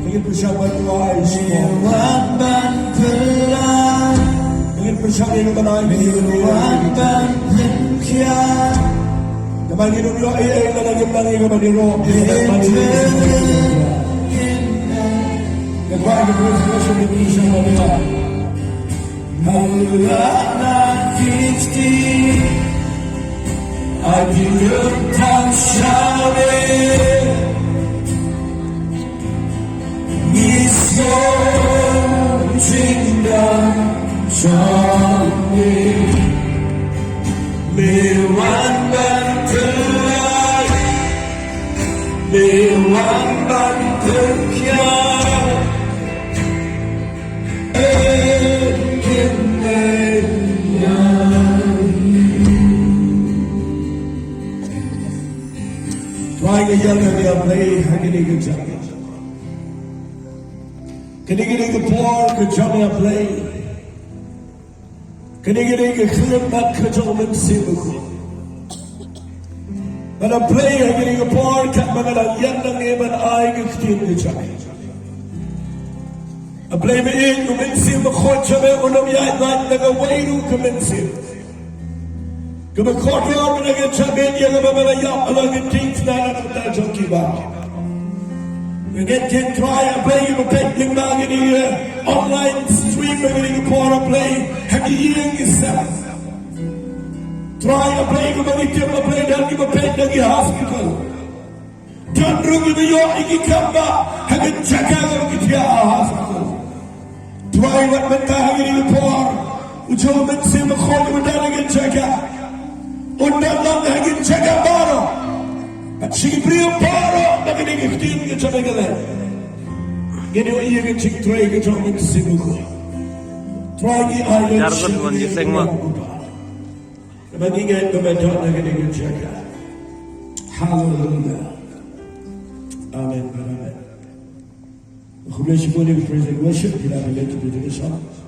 Ingin bersama doa semua. Ingin bersama dengan Kembali dulu ay lalagyan lang yung kamadiro. Kembali dulu sa Indonesia Manila. Maulana Kristi Adilutang Shabe Nisyo Jingdang Shabe Lewan Bantuan Lewan Bantuan Trying to yell at the play, hanging in Johnny. Can you get a poor, could Johnny play? Can you get a clear back, could Johnny Simuku? But a player getting a poor, Catman, a young name, and I get the Johnny. A play me in, commence him, a coach of it, one of the night, like a way to commence him. Come a quarter hour and I get champion, you have a yap along the teeth, not of that junkie bar. You get to try a play, you take the bag in the online stream, getting a quarter play, have you eating yourself? Try a play, you may give a play, don't give a pet, don't get hospital. Don't run in your Iggy Kamba, have a check out of the hospital. Try what went back in the poor, which will make him a corner with that again check out. Undang lang hagin jaga baro. At sige priyo baro nakinig itin ka sa mga. Gini o iya ka chik try ka sa mga sinuko. Try ki ayon siya. Nabagingay ka ba ito nakinig ka jaga. Hallelujah. Amen. Amen. God bless you for the praise and worship. Kita akan lihat video ini sama.